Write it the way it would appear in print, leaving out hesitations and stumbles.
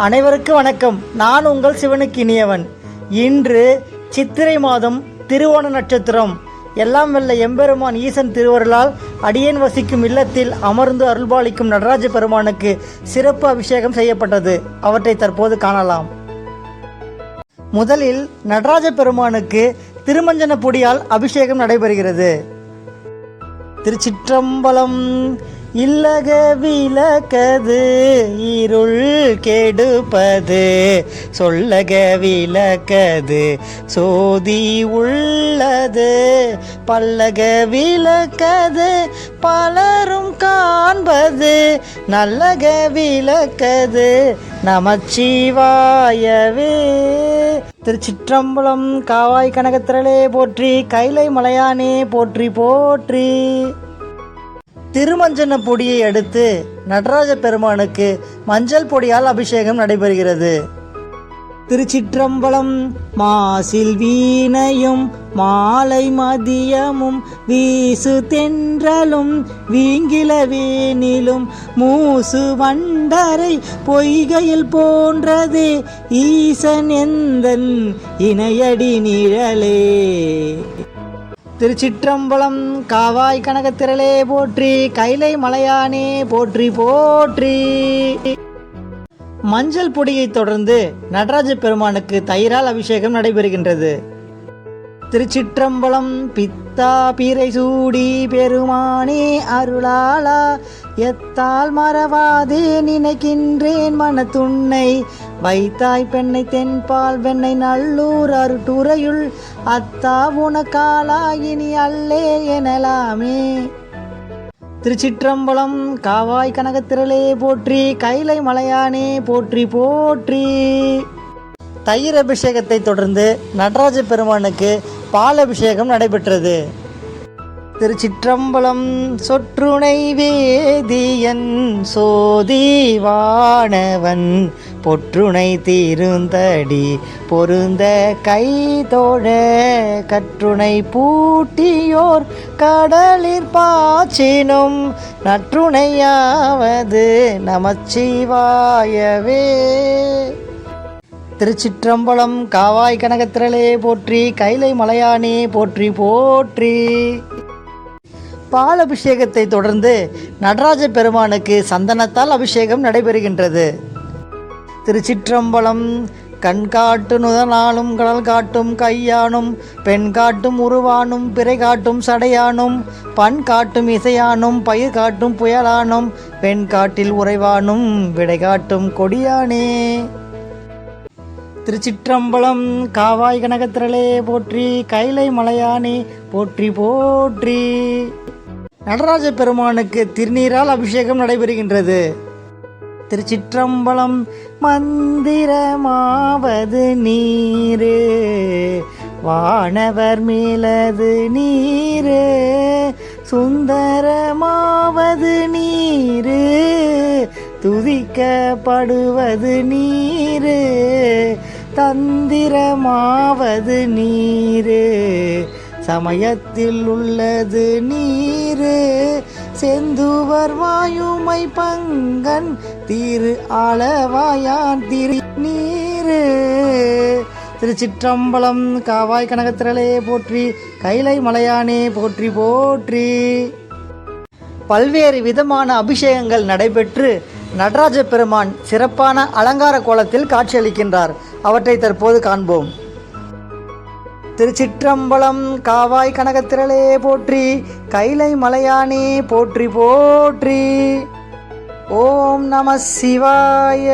அனைவருக்கும் வணக்கம். நான் உங்கள் சிவனுக்கு இனியவன். இன்று சித்திரை மாதம் திருவோண நட்சத்திரம். எல்லாம் வல்ல எம்பெருமான் ஈசன் திருவருளால் அடியேன் வசிக்கும் இல்லத்தில் அமர்ந்து அருள்பாலிக்கும் நடராஜ பெருமானுக்கு சிறப்பு அபிஷேகம் செய்யப்பட்டது. அவற்றை தற்போது காணலாம். முதலில் நடராஜ பெருமானுக்கு திருமஞ்சன பொடியால் அபிஷேகம் நடைபெறுகிறது. திருச்சிற்றம்பலம். இல்லக விளக்கது இருள் கெடுப்பது, சொல்லக விளக்கது சோதி உள்ளது, பல்லக விளக்கது பலரும் காண்பது, நல்லக விளக்கது நமச்சிவாயவே. திருச்சிற்றம்பலம். காவாய் கனகத்திரளே போற்றி, கைலை மலையானே போற்றி போற்றி. திருமஞ்சன பொடியை அடுத்து நடராஜ பெருமானுக்கு மஞ்சள் பொடியால் அபிஷேகம் நடைபெறுகிறது. திருச்சிற்றம்பலம். மாசில் வீணையும் மாலை மதியமும் வீசு தென்றலும் வீங்கில வேனிலும் மூசு வண்டரை பொய்கையில் போன்றதே ஈசன் எந்தன் இணையடி நிழலே. திருச்சிற்றம்பலம். காவாய் கனகத்திரளே போற்றி, கைலை மலையானே போற்றி போற்றி. மஞ்சள் பொடியை தொடர்ந்து நடராஜ பெருமானுக்கு தயிரால் அபிஷேகம் நடைபெறுகின்றது. திருச்சிற்றம்பலம். பித்தா பீரை சூடி பெருமானே அருளாளா, எத்தால் மறவாதே நினைக்கின்றேன் மனத்துன்னை, வைத்தாய் பெண்ணை தென்பால் வெண்ணை நல்லூர் அருட்டுறையுள், அத்தா உனக்காலா இனி அல்லே எனலாமே. திருச்சிற்றம்பலம். காவாய் கனகத்திரளே போற்றி, கைலை மலையானே போற்றி போற்றி. தயிர் அபிஷேகத்தை தொடர்ந்து நடராஜ பெருமானுக்கு பால் அபிஷேகம் நடைபெற்றது. திருச்சிற்றம்பலம். சொற்றுணை வேதியன் சோதிவானவன், பொற்றுணை தீருந்தடி பொருந்த கைதோழ, கற்றுணை பூட்டியோர் கடலிற் பாச்சினும், நற்றுணையாவது நமச்சிவாயவே. திருச்சிற்றம்பலம். காவாய் கனகத்திரளே போற்றி, கைலை மலையானே போற்றி போற்றி. பால் அபிஷேகத்தை தொடர்ந்து நடராஜ பெருமானுக்கு சந்தனத்தால் அபிஷேகம் நடைபெறுகின்றது. திருச்சிற்றம்பலம். கண் காட்டு நுதனாலும் கடல் காட்டும் கையானும், பெண் காட்டும் உருவானும் பிறை காட்டும் சடையானும், பண் காட்டும் இசையானும் பயிர் காட்டும் புயலானும், பெண் காட்டில் உறைவானும் விடை காட்டும் கொடியானே. திருச்சிற்றம்பலம். காவாய் கனகத்திரளே போற்றி, கைலை மலையானே போற்றி போற்றி. நடராஜ பெருமானுக்கு திருநீரால் அபிஷேகம் நடைபெறுகின்றது. திருச்சிற்றம்பலம். மந்திரமாவது நீரு, வானவர் மேலது நீரு, சுந்தரமாவது நீரு, துதிக்கப்படுவது நீரு, தந்திரமாவது நீரு, சமயத்தில் உள்ளது நீரு, செந்துவர் வாயுமை பங்கன் திரு ஆளவாயான் திரு நீரு. திருச்சிற்றம்பலம். காவாய் கனகத்திரளே போற்றி, கைலை மலையானே போற்றி போற்றி. பல்வேறு விதமான அபிஷேகங்கள் நடைபெற்று நடராஜ பெருமான் சிறப்பான அலங்கார கோலத்தில் காட்சியளிக்கின்றார். அவற்றை தற்போது காண்போம். திருச்சிற்றம்பலம். காவாய் கனகத்திரளே போற்றி, கைலை மலையானே போற்றி போற்றி. ஓம் நம சிவாய.